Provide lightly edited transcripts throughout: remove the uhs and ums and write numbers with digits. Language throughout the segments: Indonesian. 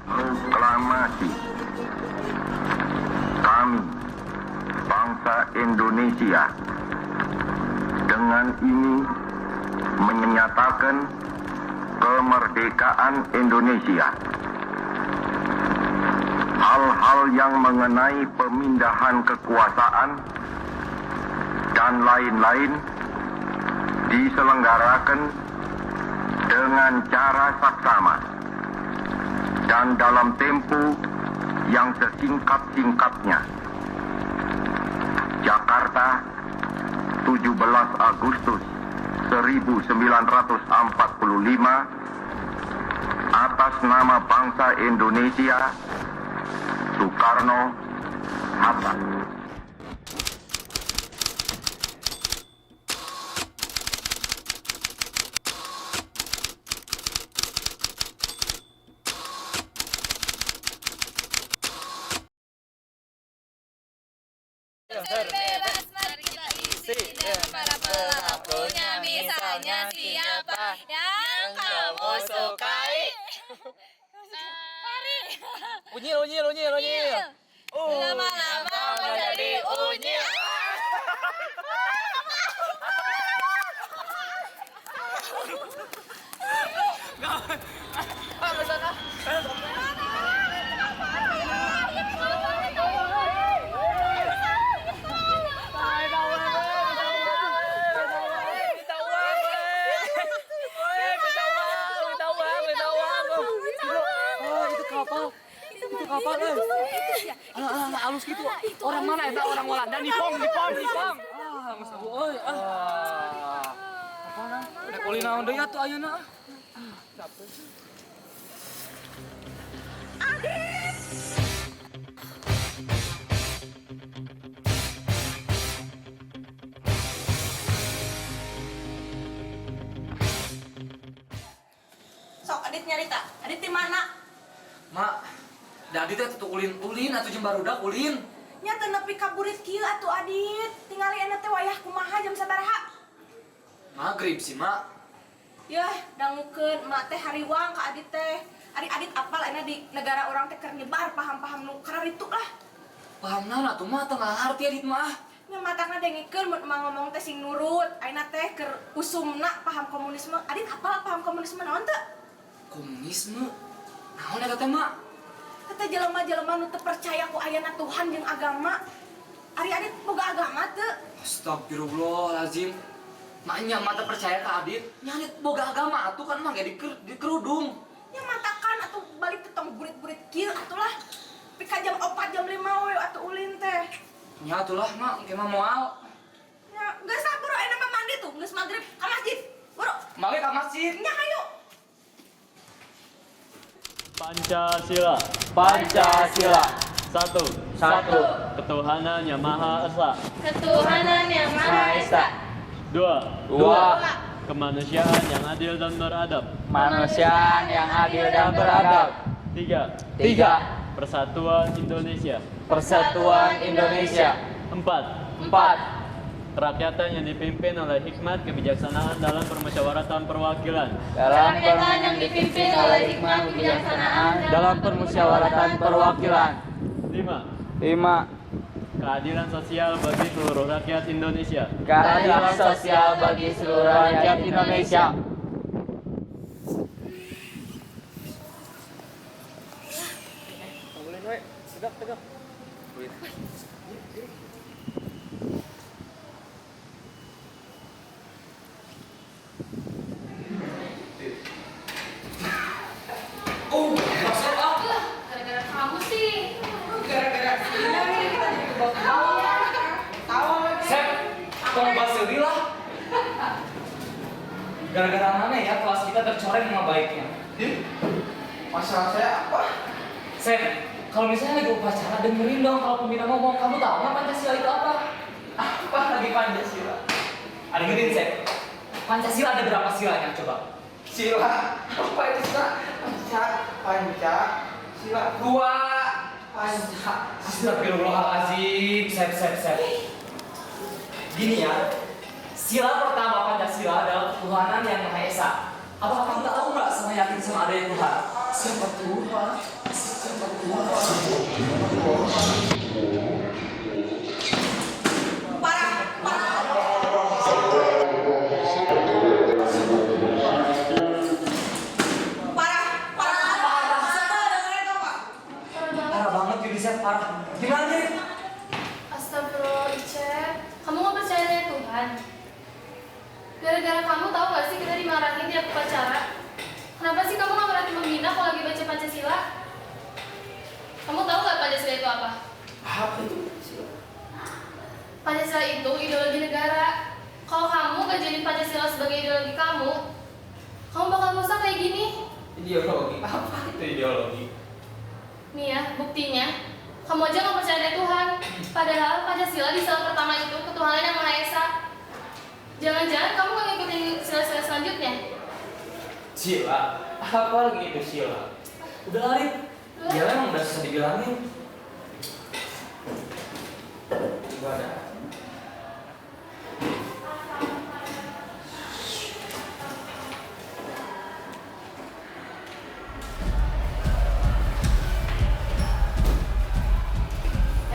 Proklamasi. Kami, bangsa Indonesia, dengan ini menyatakan kemerdekaan Indonesia. Hal-hal yang mengenai pemindahan kekuasaan dan lain-lain diselenggarakan dengan cara saksama dan dalam tempo yang sesingkat-singkatnya. Jakarta, 17 Agustus 1945, atas nama bangsa Indonesia, Soekarno Hatta. Bebas, mari kita isi dengan para pelakunya. Misalnya siapa yang kamu sukai? Mari Unyil. lama-lama menjadi unyil. Itu kapal halus gitu. Orang mana eta? Orang Walanda. Nipong. Apana? Rek uli naon deui atuh ayeuna. Sok Adit nyarita. Adit di mana? Mak, da Adit teh tuh ulin atuh jeung barudak ulin. Nya teu nepi ka burit kieu atuh Adit. Tingali enak teh wayah kumaha jam sabaraha? Magrib sih, Mak. Yeuh, dangukeun mak teh hariwang ka Adit teh. Adit apal enak di negara orang teh keur nyebar paham-paham nu kararitu lah. Paham naon atuh mah teu ngarti Adit mah. Nya matangna dengikeun mun emang ngomong teh sing nurut. Ayeuna teh keur usumna paham komunisme. Adit apal paham komunisme naon teu? Komunisme? Naon eta teh, Mak? Kata jelema-jelema nu teu percaya ku ayana Tuhan jeung agama. Ari Adit boga agama teu? Astagfirullahalazim. Maknya mata percaya ka Adit. Nya Adit boga agama atuh kan mah ge di kerudung. Nya matakan atuh balik teh tong burit-burit kieu atuh lah. Pika jam 4 jam 5 we atuh ulin teh. Nya atuh lah, Mak, engke mah moal. Nya geus saburu aya mah mandi tuh, geus magrib ka masjid. Buru. Mangga ka masjid. Nya hayu. Pancasila. Satu. Ketuhanan yang Maha Esa. Dua. Kemanusiaan yang adil dan beradab. Kemanusiaan yang adil dan beradab. Tiga. Persatuan Indonesia. Empat. Kerakyatan yang dipimpin oleh hikmat kebijaksanaan dalam permusyawaratan perwakilan. Dalam permusyawaratan perwakilan. Lima. Keadilan sosial bagi seluruh rakyat Indonesia. Keadilan sosial bagi seluruh rakyat Indonesia. Tegak. Oh, maksud apa? Gara-gara kamu sih. Sep, tolong basuri lah. Gara-gara mana ya kelas kita tercoreng nama baiknya? Masalah saya apa? Sep, kalau misalnya lagi upacara dengerin dong kalau pembina ngomong. Kamu tahu nggak Pancasila itu apa? Apa lagi Pancasila? Ada dengerin Sep. Pancasila ada berapa silanya coba? Sila. Apa itu sila? Panca. Sila. Dua. Panca. Astagfirullahaladzim, Sep. Gini ya, sila pertama Pancasila adalah ketuhanan yang Maha Esa. Apakah kamu tahu nggak sama yakin sama adanya Tuhan? Siapa Tuhan? Parah banget Yudisa, parah. Gimana nih? Astagfirullah, Ice. Kamu nggak percaya dengan Tuhan? Gara-gara kamu tahu nggak sih kita dimarahin tiap upacara? Kenapa sih kamu nggak berani membina kalau lagi baca Pancasila? Kamu tahu nggak Pancasila itu apa? Apa itu? Pancasila itu ideologi negara. Kalau kamu nggak jadi Pancasila sebagai ideologi kamu bakal rusak kayak gini. Ideologi. Apa itu ideologi? Nih ya, buktinya. Kamu aja nggak percaya dengan Tuhan. Padahal Pancasila di sila pertama itu ketuhanan yang Maha Esa. Jangan-jangan kamu nggak ngikutin sila-sila selanjutnya? Sila? Apa lagi itu sila? Udah lari. Ya emang udah susah dibilangin. Gimana?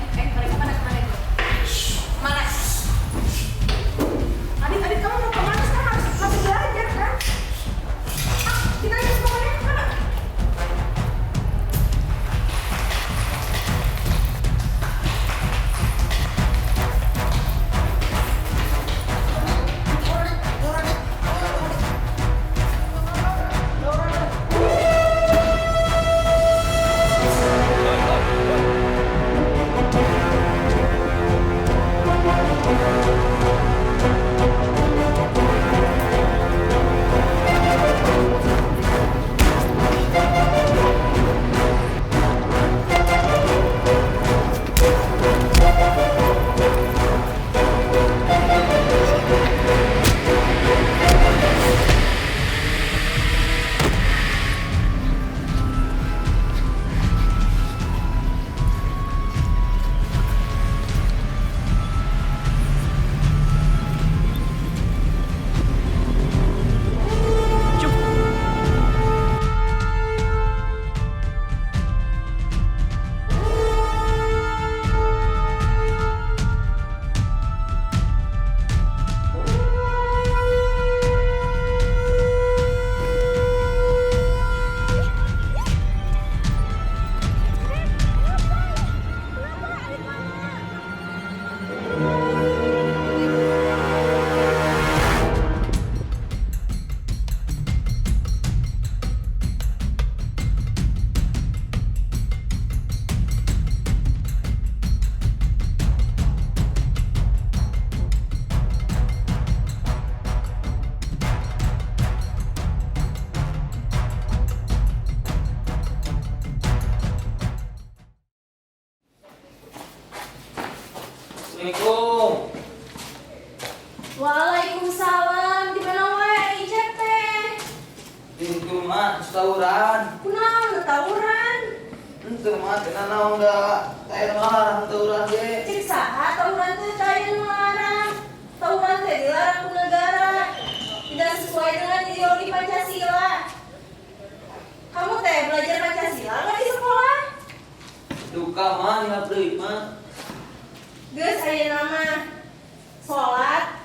Mereka pada kemana itu? Mana? Adit, kamu mau kemana sekarang? Masih belajar kan? Kita harus kemana? Kemana? Assalamualaikum. Waalaikumsalam. Di mana wae Ijek teh? Di rumah tawuran. Kunaon tawuran? Itu mah kena naon da kayak marah tawuran ge. Cik saha tawuran teh taya nu larang. Tawuran teh dilarang ku negara. Tidak sesuai dengan ideologi Pancasila. Kamu teh belajar Pancasila nggak di sekolah? Duka mah ya deui mah. Geus aya nama salat,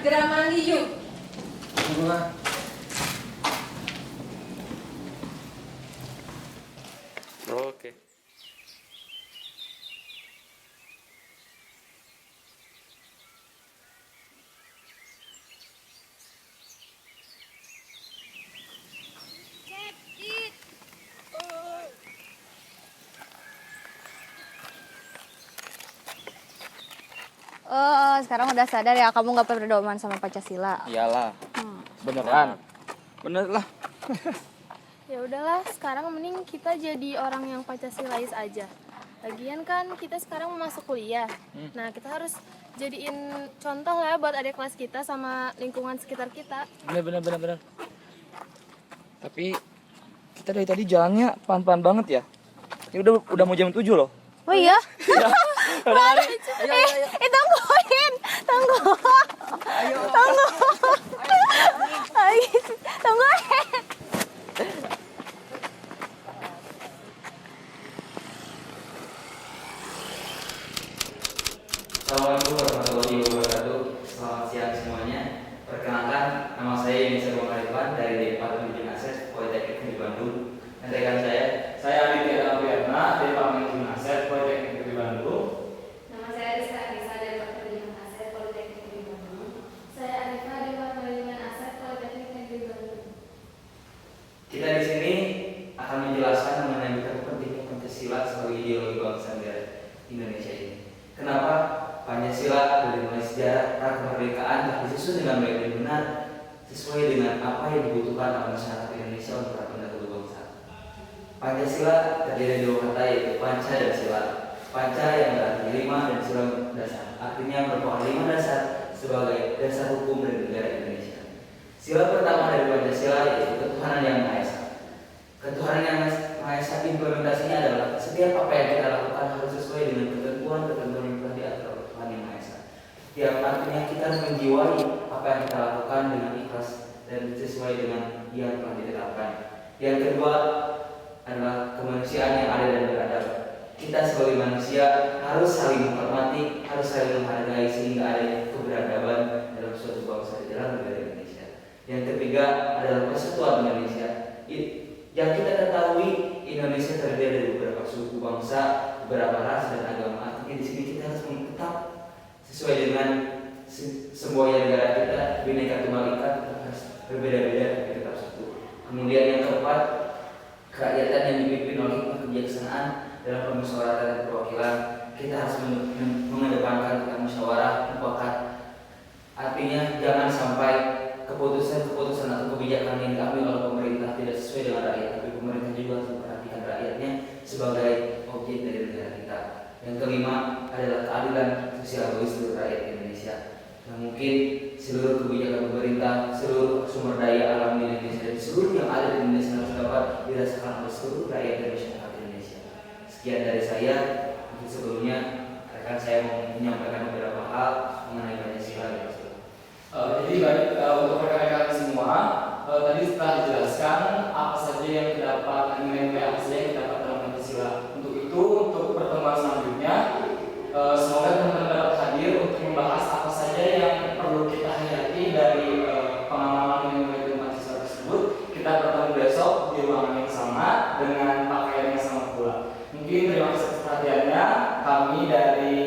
gerak mandi yuk. Mah. Oke. Sekarang udah sadar ya kamu nggak berpedoman sama Pancasila. Iyalah. Beneran. Bener lah. Ya udahlah, sekarang mending kita jadi orang yang Pancasilais aja. Lagian kan kita sekarang mau masuk kuliah. Nah, kita harus jadiin contoh lah buat adik kelas kita sama lingkungan sekitar kita. Bener. Tapi kita dari tadi jalannya pelan-pelan banget ya. Ini udah mau jam 7 loh. Oh iya? Ayo. Tungguin. Tunggu. Tungguin. Tuhan dari Departemen Manajemen Aset Politeknik Negeri Bandung. Dan rekan saya Aditya Alfiana dari Departemen Manajemen Aset Politeknik Negeri Bandung. Nama saya Rizka Anissa dari Departemen Aset Politeknik Negeri Bandung. Saya Arifah dari Departemen Aset Politeknik Negeri Bandung. Kita di sini akan menjelaskan mengenai pentingnya Pancasila sebagai ideologi bangsa negara Indonesia ini. Kenapa Pancasila dari mulai sejarah pra kemerdekaan tapi disusun dengan baik dan benar sesuai dengan apa yang dibutuhkan oleh masyarakat Indonesia untuk pendahulu bangsa. Pancasila terdiri dari dua kata yaitu panca dan sila. Panca yang berarti 5 dan sila dasar. Artinya merupakan 5 dasar sebagai dasar hukum dari negara Indonesia. Sila pertama dari Pancasila yaitu ketuhanan yang Maha Esa. Ketuhanan yang Maha Esa implementasinya adalah setiap apa yang kita lakukan harus sesuai dengan ketentuan-ketentuan yang telah diatur oleh Tuhan Yang Maha Esa. Yang artinya kita harus menjiwai apa yang kita lakukan dengan ikhlas dan sesuai dengan yang telah ditetapkan. Yang kedua adalah kemanusiaan yang adil dan beradab. Kita sebagai manusia harus saling menghormati, harus saling menghargai sehingga ada keberadaban dalam suatu bangsa di dalam negara Indonesia. Yang ketiga adalah persatuan Indonesia. Yang kita ketahui Indonesia terdiri dari beberapa suku bangsa, beberapa ras dan agama. Artinya di sini kita harus tetap sesuai dengan semboyan negara kita, Bhinneka Tunggal Ika, harus berbeda-beda tapi tetap satu. Kemudian yang keempat, kerakyatan yang dipimpin oleh kebijaksanaan dalam permusyawaratan dan perwakilan. Kita harus mengedepankan musyawarah mufakat. Artinya jangan sampai keputusan-keputusan atau kebijakan yang diambil oleh pemerintah tidak sesuai dengan rakyat, tapi pemerintah juga harus memperhatikan rakyatnya sebagai objek dari negara kita. Yang kelima adalah keadilan sosial bagi seluruh rakyat Indonesia. Yang mungkin seluruh kebijakan pemerintah, seluruh sumber daya alam di Indonesia dan seluruh yang ada di Indonesia harus dapat dirasakan oleh seluruh rakyat dan masyarakat Indonesia. Sekian dari saya. Mungkin sebelumnya rekan saya mau menyampaikan beberapa hal mengenai Pancasila. Jadi baik untuk rekan-rekan semua, tadi setelah dijelaskan apa saja yang terdapat, nilai-nilai apa saja yang terdapat dalam Pancasila. Untuk itu, untuk pertemuan selanjutnya, semoga teman-teman dapat hadir untuk membahas apa saja yang perlu kita hayati dari pengamalan nilai-nilai Pancasila tersebut. Kita bertemu besok di ruangan yang sama dengan pakaian yang sama pula. Mungkin terima kasih atas perhatiannya. Kami dari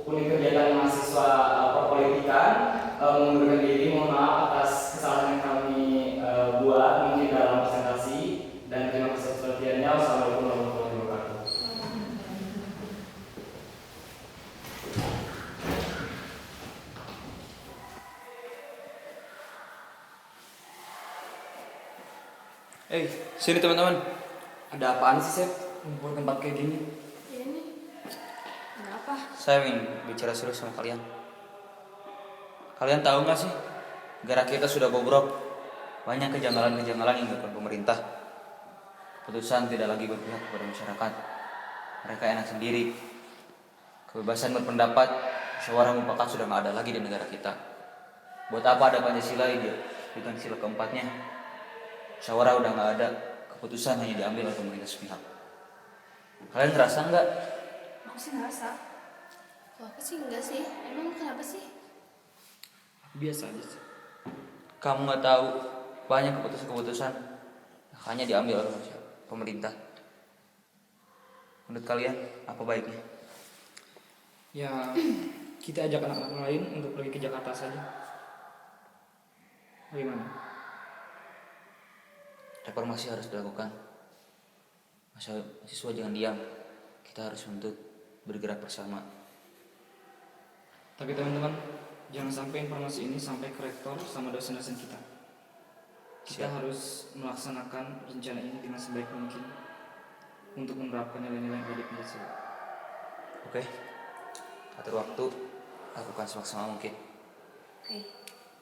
Unit Kegiatan Mahasiswa Perpolitikan mengundurkan diri. Mohon maaf atas kesalahan yang kami buat mungkin dalam presentasi, dan terima kasih atas perhatiannya. Wassalamualaikum warahmatullahi wabarakatuh. Sini teman-teman. Ada apaan sih, Sep? Ngumpul tempat kayak gini. Ini ada apa? Saya ingin bicara serius sama kalian. Kalian tahu nggak sih, negara kita sudah bobrok. Banyak kejanggalan-kejanggalan yang dilakukan pemerintah. Keputusan tidak lagi berpihak kepada masyarakat. Mereka enak sendiri. Kebebasan berpendapat, musyawarah mufakat sudah nggak ada lagi di negara kita. Buat apa ada Pancasila ini? Bukan sila keempatnya. Musyawarah udah nggak ada. Keputusan hanya diambil oleh pemerintah sepihak. Kalian ngerasa nggak? Aku sih ngerasa. Kalau aku sih enggak sih. Emang kenapa sih? Biasa aja sih. Kamu nggak tahu banyak keputusan-keputusan hanya diambil oleh pemerintah. Menurut kalian apa baiknya? Ya, kita ajak anak-anak lain untuk pergi ke Jakarta saja. Bagaimana? Reformasi harus dilakukan. Mahasiswa jangan diam. Kita harus menuntut bergerak bersama. Tapi teman-teman, jangan sampai informasi ini sampai ke rektor sama dosen-dosen kita. Kita harus melaksanakan rencana ini dengan sebaik mungkin untuk menerapkan nilai-nilai yang ada di Pancasila. Oke. Atur waktu, lakukan semaksimal mungkin. Oke.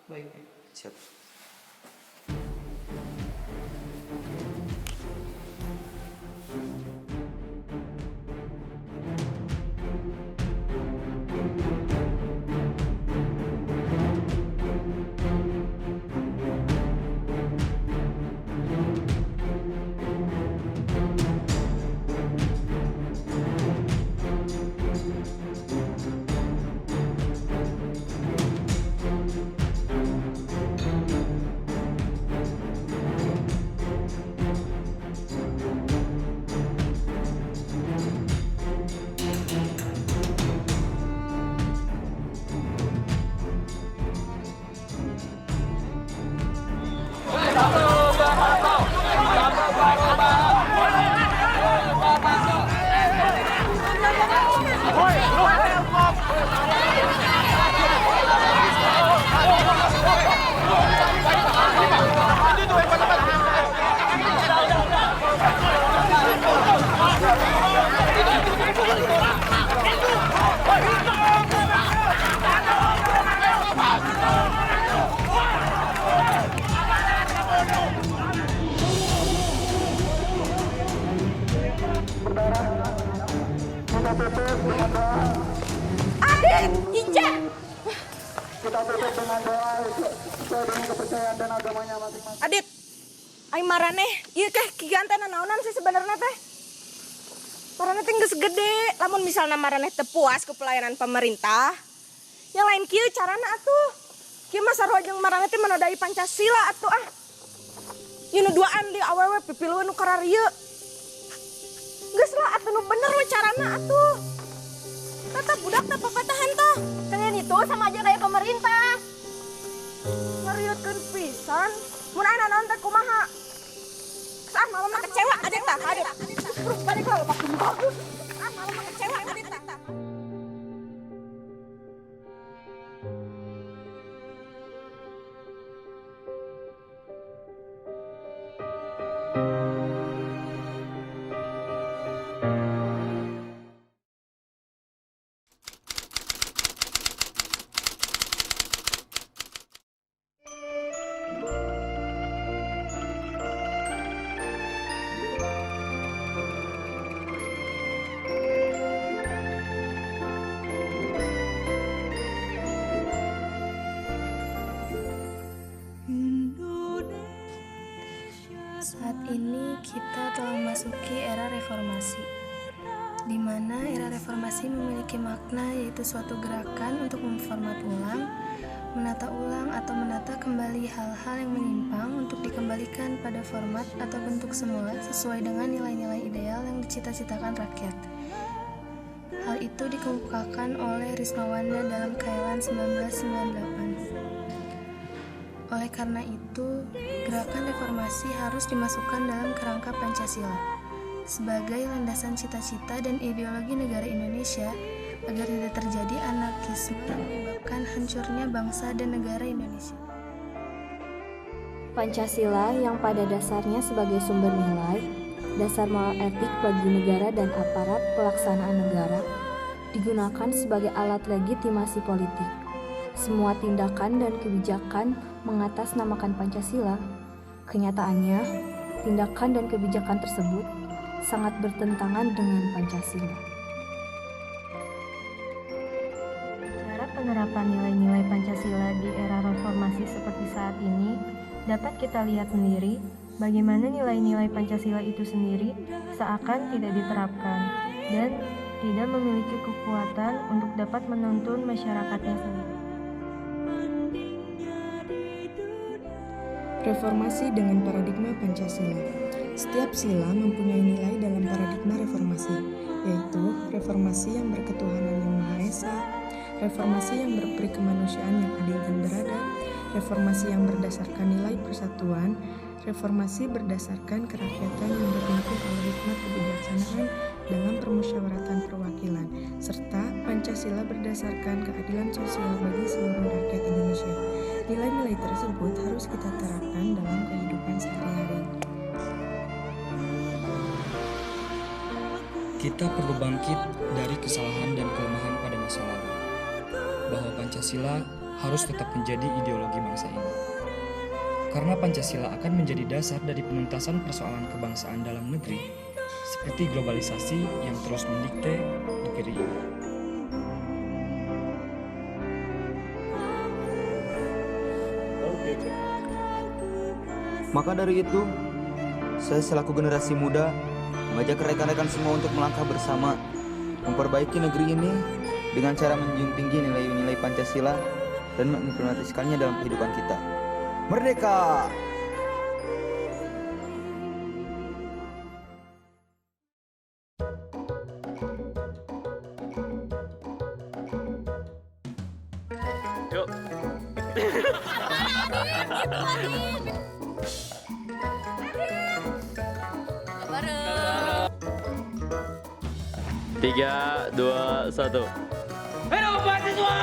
Baik. Siap. Adit, Ica. Adit, aing marane, ieu teh kiganten naonan sih sebenarnya teh. Marane teh geus gede, lamun misalna marane teu puas ku pelayanan pemerintah, yang lain kieu carana atuh. Kieu mah sarua jeung marane teh menodai Pancasila atuh ah. Ieu nu duaan di awewe pipilueun nu kararieu. Geus lah atuh nu bener we carana atuh. Tetap budak teh papatahan toh. Kalian itu sama aja kayak pemerintah. Ngariutkeun pisan. Mun aya naon teh kumaha? Ah, malam mah kecewa Adit tah, Adit. Terus balik lah lepas bagus. Ah, malam mah kecewa Adit tah. Saat ini kita telah memasuki era reformasi, di mana era reformasi memiliki makna yaitu suatu gerakan untuk memformat ulang, menata ulang atau menata kembali hal-hal yang menyimpang untuk dikembalikan pada format atau bentuk semula sesuai dengan nilai-nilai ideal yang dicita-citakan rakyat. Hal itu dikemukakan oleh Risnawanda dalam Kailan 1998. Oleh karena itu, gerakan reformasi harus dimasukkan dalam kerangka Pancasila sebagai landasan cita-cita dan ideologi negara Indonesia agar tidak terjadi anarkisme yang menyebabkan hancurnya bangsa dan negara Indonesia. Pancasila yang pada dasarnya sebagai sumber nilai, dasar moral etik bagi negara dan aparat pelaksanaan negara, digunakan sebagai alat legitimasi politik. Semua tindakan dan kebijakan mengatasnamakan Pancasila. Kenyataannya, tindakan dan kebijakan tersebut sangat bertentangan dengan Pancasila. Cara penerapan nilai-nilai Pancasila di era reformasi seperti saat ini dapat kita lihat sendiri bagaimana nilai-nilai Pancasila itu sendiri seakan tidak diterapkan dan tidak memiliki kekuatan untuk dapat menuntun masyarakatnya sendiri. Reformasi dengan paradigma Pancasila. Setiap sila mempunyai nilai dalam paradigma reformasi, yaitu reformasi yang berketuhanan yang Maha Esa, reformasi yang berperi kemanusiaan yang adil dan beradab, reformasi yang berdasarkan nilai persatuan, reformasi berdasarkan kerakyatan yang berpimpin oleh hikmat kebijaksanaan dalam permusyawaratan perwakilan, serta Pancasila berdasarkan keadilan sosial bagi seluruh rakyat Indonesia. Nilai-nilai tersebut harus kita terapkan dalam kehidupan sehari-hari. Kita perlu bangkit dari kesalahan dan kelemahan pada masa lalu, bahwa Pancasila harus tetap menjadi ideologi bangsa ini. Karena Pancasila akan menjadi dasar dari penuntasan persoalan kebangsaan dalam negeri, seperti globalisasi yang terus mendikte negeri ini. Maka dari itu, saya selaku generasi muda mengajak rekan-rekan semua untuk melangkah bersama, memperbaiki negeri ini dengan cara menjunjung tinggi nilai-nilai Pancasila dan mengimplementasikannya dalam kehidupan kita. Merdeka! Yuk. 3, 2, 1. Hidup mahasiswa!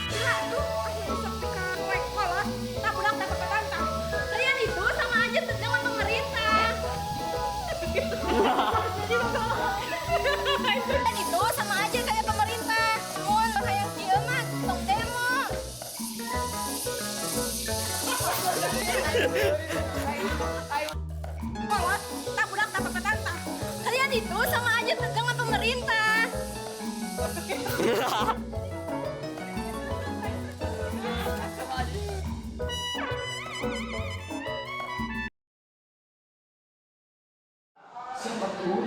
Gila tuh, akhirnya sepi kawek sekolah. Tak pulang tak berpantang. Kalian itu sama aja dengan pemerintah. Kalian itu sama aja kayak pemerintah. Mun kayak kieu mah tong demo. Sekolah, tak pulang tak berpantang. Kalian itu sama aja dengan pemerintah. Siapa tuh?